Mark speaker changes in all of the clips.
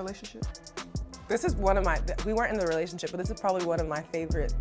Speaker 1: relationship?
Speaker 2: This is one of my, we weren't in the relationship, but this is probably one of my favorite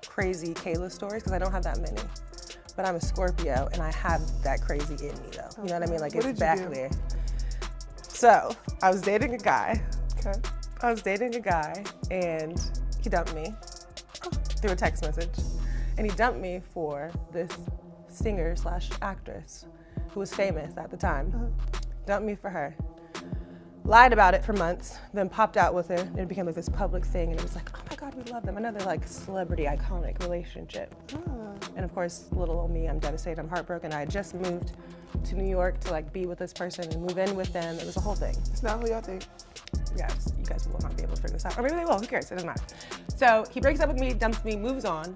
Speaker 2: crazy Kayla stories because I don't have that many. But I'm a Scorpio and I have that crazy in me though. You know what I mean? Like it's back there. So I was dating a guy.
Speaker 1: Okay.
Speaker 2: I was dating a guy and he dumped me through a text message. And he dumped me for this singer slash actress who was famous at the time. Dumped me for her. Lied about it for months, then popped out with her, and it became like this public thing, and it was like, oh my God, we love them. Another like celebrity iconic relationship. And of course, little old me, I'm devastated, I'm heartbroken. I had just moved to New York to like be with this person and move in with them. It was a whole thing.
Speaker 1: It's not who y'all think.
Speaker 2: Yes, you guys will not be able to figure this out. Or maybe they will, who cares, it doesn't matter. So he breaks up with me, dumps me, moves on,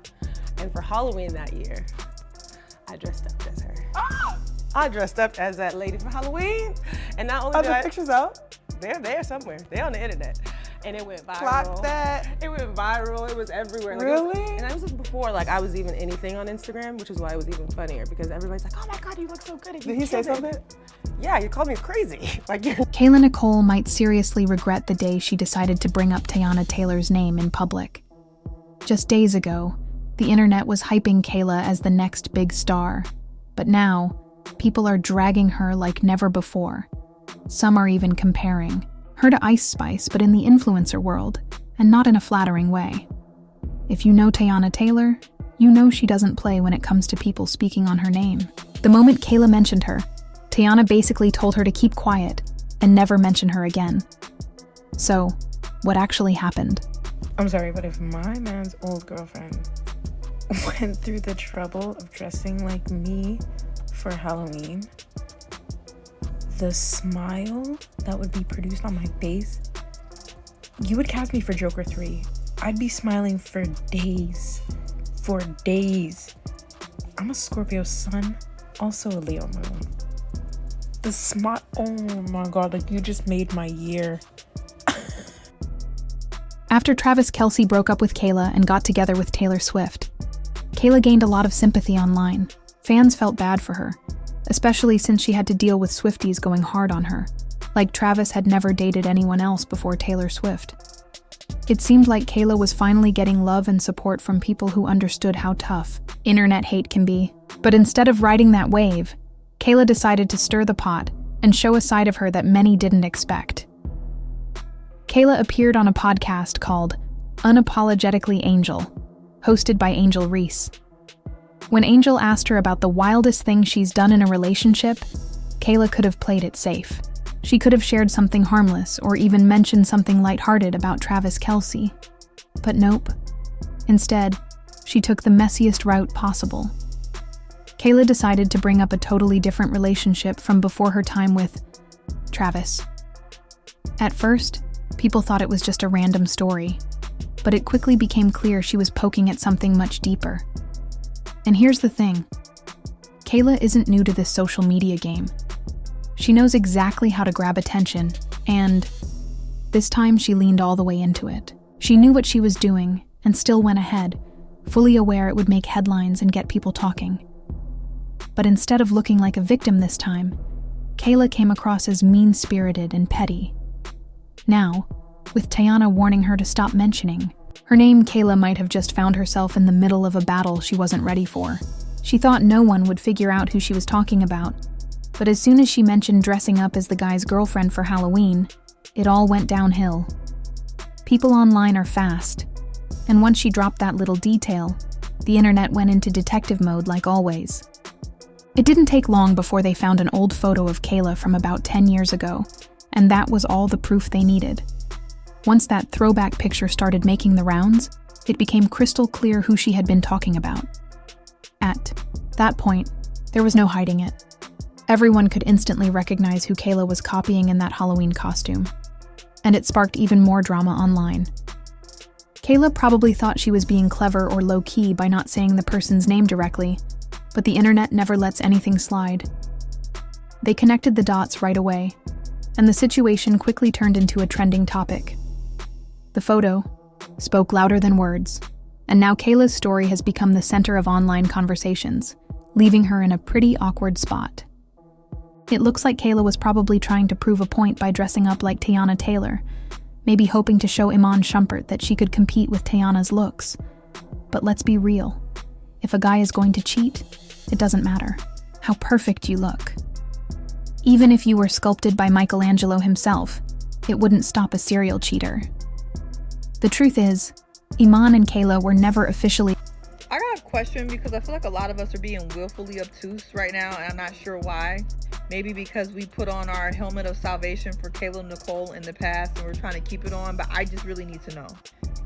Speaker 2: and for Halloween that year, I dressed up as her. I dressed up as that lady for Halloween, and not only did
Speaker 1: the pictures out?
Speaker 2: They're there somewhere. They're on the internet. And it went viral.
Speaker 1: Clock that.
Speaker 2: It went viral. It was everywhere. Like,
Speaker 1: really?
Speaker 2: And that was before like I was even anything on Instagram, which is why it was even funnier because everybody's like, oh my God, you look so good.
Speaker 1: Did he say something?
Speaker 2: Yeah, you called me crazy. Like
Speaker 3: Kayla Nicole might seriously regret the day she decided to bring up Teyana Taylor's name in public. Just days ago, the internet was hyping Kayla as the next big star. But now, people are dragging her like never before. Some are even comparing her to Ice Spice, but in the influencer world, and not in a flattering way. If you know Teyana Taylor, you know she doesn't play when it comes to people speaking on her name. The moment Kayla mentioned her, Teyana basically told her to keep quiet and never mention her again. So, what actually happened?
Speaker 4: I'm sorry, but if my man's old girlfriend went through the trouble of dressing like me for Halloween, the smile that would be produced on my face, you would cast me for Joker 3. I'd be smiling for days. For days. I'm a Scorpio sun, also a Leo moon. The smile, oh my God, like you just made my year.
Speaker 3: After Travis Kelce broke up with Kayla and got together with Taylor Swift, Kayla gained a lot of sympathy online. Fans felt bad for her, especially since she had to deal with Swifties going hard on her, like Travis had never dated anyone else before Taylor Swift. It seemed like Kayla was finally getting love and support from people who understood how tough internet hate can be. But instead of riding that wave, Kayla decided to stir the pot and show a side of her that many didn't expect. Kayla appeared on a podcast called Unapologetically Angel, hosted by Angel Reese. When Angel asked her about the wildest thing she's done in a relationship, Kayla could have played it safe. She could have shared something harmless or even mentioned something lighthearted about Travis Kelce. But nope. Instead, she took the messiest route possible. Kayla decided to bring up a totally different relationship from before her time with Travis. At first, people thought it was just a random story, but it quickly became clear she was poking at something much deeper. And here's the thing. Kayla isn't new to this social media game. She knows exactly how to grab attention, and this time she leaned all the way into it. She knew what she was doing and still went ahead, fully aware it would make headlines and get people talking. But instead of looking like a victim this time, Kayla came across as mean-spirited and petty. Now, with Teyana warning her to stop mentioning her name, Kayla might have just found herself in the middle of a battle she wasn't ready for. She thought no one would figure out who she was talking about, but as soon as she mentioned dressing up as the guy's girlfriend for Halloween, it all went downhill. People online are fast, and once she dropped that little detail, the internet went into detective mode like always. It didn't take long before they found an old photo of Kayla from about 10 years ago, and that was all the proof they needed. Once that throwback picture started making the rounds, it became crystal clear who she had been talking about. At that point, there was no hiding it. Everyone could instantly recognize who Kayla was copying in that Halloween costume, and it sparked even more drama online. Kayla probably thought she was being clever or low-key by not saying the person's name directly, but the internet never lets anything slide. They connected the dots right away, and the situation quickly turned into a trending topic. The photo spoke louder than words, and now Kayla's story has become the center of online conversations, leaving her in a pretty awkward spot. It looks like Kayla was probably trying to prove a point by dressing up like Teyana Taylor, maybe hoping to show Iman Shumpert that she could compete with Teyana's looks. But let's be real. If a guy is going to cheat, it doesn't matter how perfect you look. Even if you were sculpted by Michelangelo himself, it wouldn't stop a serial cheater. The truth is, Iman and Kayla were never officially...
Speaker 1: I got a question because I feel like a lot of us are being willfully obtuse right now, and I'm not sure why. Maybe because we put on our helmet of salvation for Kayla Nicole in the past and we're trying to keep it on, but I just really need to know.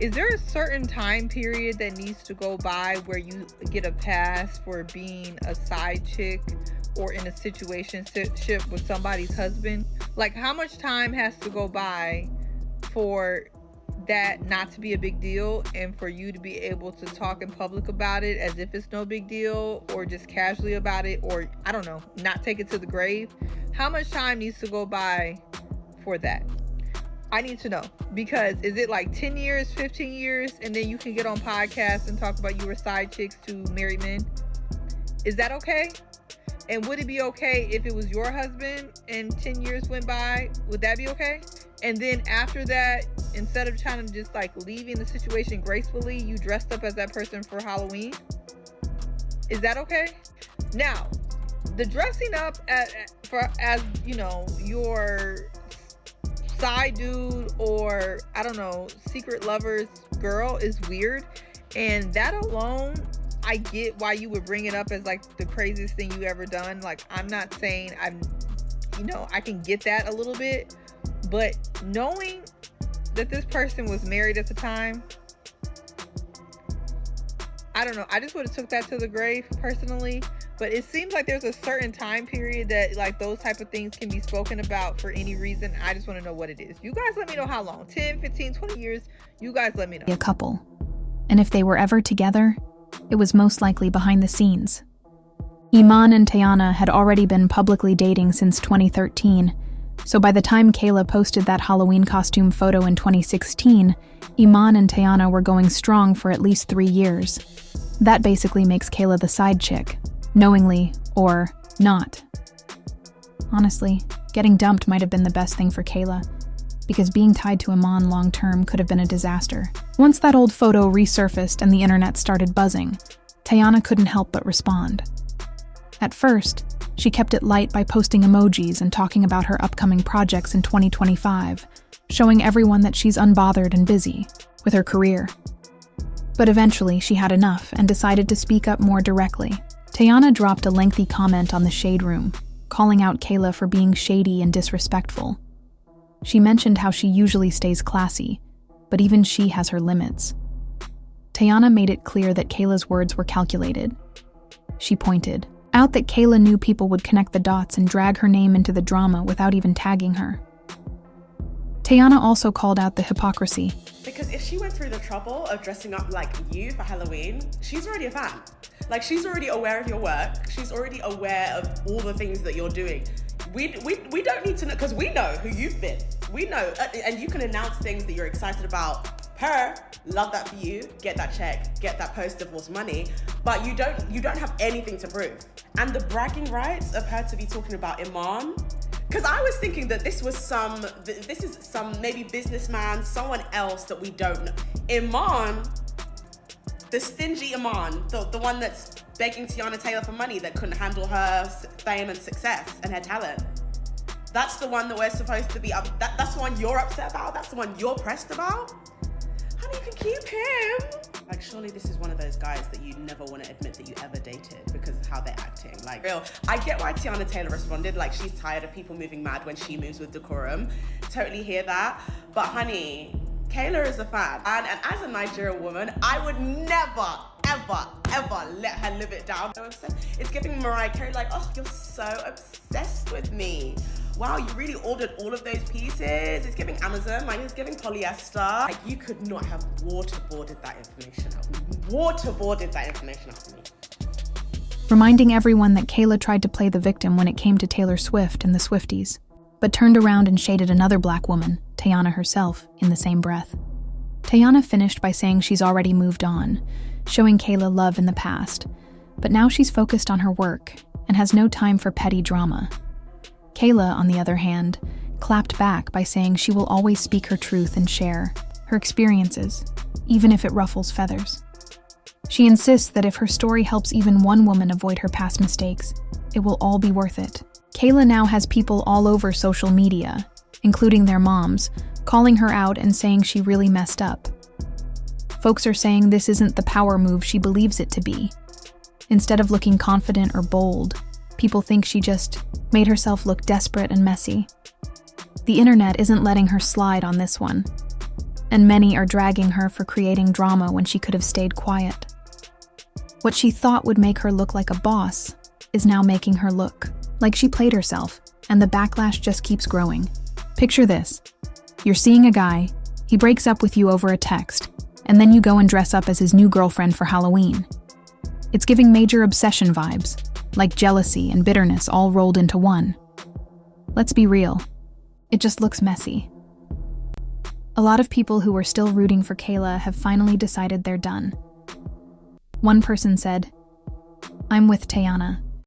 Speaker 1: Is there a certain time period that needs to go by where you get a pass for being a side chick or in a situationship with somebody's husband? Like, how much time has to go by for that not to be a big deal and for you to be able to talk in public about it as if it's no big deal, or just casually about it, or I don't know, not take it to the grave? How much time needs to go by for that? I need to know, because is it like 10 years, 15 years, and then you can get on podcasts and talk about you were side chicks to married men? Is that okay? And would it be okay if it was your husband and 10 years went by? Would that be okay? And then after that, instead of trying to just like leaving the situation gracefully, you dressed up as that person for Halloween? Is that okay? Now, the dressing up as you know, your side dude or I don't know, secret lover's girl is weird, and that alone, I get why you would bring it up as like the craziest thing you ever done. Like, I'm not saying I can get that a little bit, but knowing that this person was married at the time, I don't know. I just would have took that to the grave personally. But it seems like there's a certain time period that like those type of things can be spoken about for any reason. I just want to know what it is. You guys let me know how long. 10, 15, 20 years. You guys let me know.
Speaker 3: A couple. And if they were ever together, it was most likely behind the scenes. Iman and Teyana had already been publicly dating since 2013, so by the time Kayla posted that Halloween costume photo in 2016, Iman and Teyana were going strong for at least 3 years. That basically makes Kayla the side chick, knowingly or not. Honestly, getting dumped might have been the best thing for Kayla, because being tied to Iman long-term could have been a disaster. Once that old photo resurfaced and the internet started buzzing, Teyana couldn't help but respond. At first, she kept it light by posting emojis and talking about her upcoming projects in 2025, showing everyone that she's unbothered and busy with her career. But eventually, she had enough and decided to speak up more directly. Teyana dropped a lengthy comment on the Shade Room, calling out Kayla for being shady and disrespectful. She mentioned how she usually stays classy, but even she has her limits. Teyana made it clear that Kayla's words were calculated. She pointed out that Kayla knew people would connect the dots and drag her name into the drama without even tagging her. Teyana also called out the hypocrisy.
Speaker 5: Because if she went through the trouble of dressing up like you for Halloween, she's already a fan. Like, she's already aware of your work. She's already aware of all the things that you're doing. We don't need to know, because we know who you've been. We know, and you can announce things that you're excited about. Her, love that for you, get that check, get that post-divorce money, but you don't have anything to prove. And the bragging rights of her to be talking about Iman, because I was thinking that this is some maybe businessman, someone else that we don't know. Iman, the stingy Iman, the one that's begging Teyana Taylor for money, that couldn't handle her fame and success and her talent. That's the one that we're supposed to be up. That's the one you're upset about. That's the one you're pressed about. Honey, you can keep him. Like, surely this is one of those guys that you never want to admit that you ever dated because of how they're acting. Like, real. I get why Teyana Taylor responded. Like, she's tired of people moving mad when she moves with decorum. Totally hear that. But honey, Kayla is a fan. And as a Nigerian woman, I would never, ever let her live it down. So it's giving Mariah Carey, like, oh, you're so obsessed with me. Wow, you really ordered all of those pieces. It's giving Amazon, like it's giving polyester. Like, you could not have waterboarded that information out of me.
Speaker 3: Reminding everyone that Kayla tried to play the victim when it came to Taylor Swift and the Swifties, but turned around and shaded another black woman, Teyana herself, in the same breath. Teyana finished by saying she's already moved on, showing Kayla love in the past, but now she's focused on her work and has no time for petty drama. Kayla, on the other hand, clapped back by saying she will always speak her truth and share her experiences, even if it ruffles feathers. She insists that if her story helps even one woman avoid her past mistakes, it will all be worth it. Kayla now has people all over social media, including their moms, calling her out and saying she really messed up. Folks are saying this isn't the power move she believes it to be. Instead of looking confident or bold, people think she just made herself look desperate and messy. The internet isn't letting her slide on this one, and many are dragging her for creating drama when she could have stayed quiet. What she thought would make her look like a boss is now making her look like she played herself, and the backlash just keeps growing. Picture this. You're seeing a guy, he breaks up with you over a text, and then you go and dress up as his new girlfriend for Halloween. It's giving major obsession vibes, like jealousy and bitterness all rolled into one. Let's be real. It just looks messy. A lot of people who were still rooting for Kayla have finally decided they're done. One person said, "I'm with Teyana.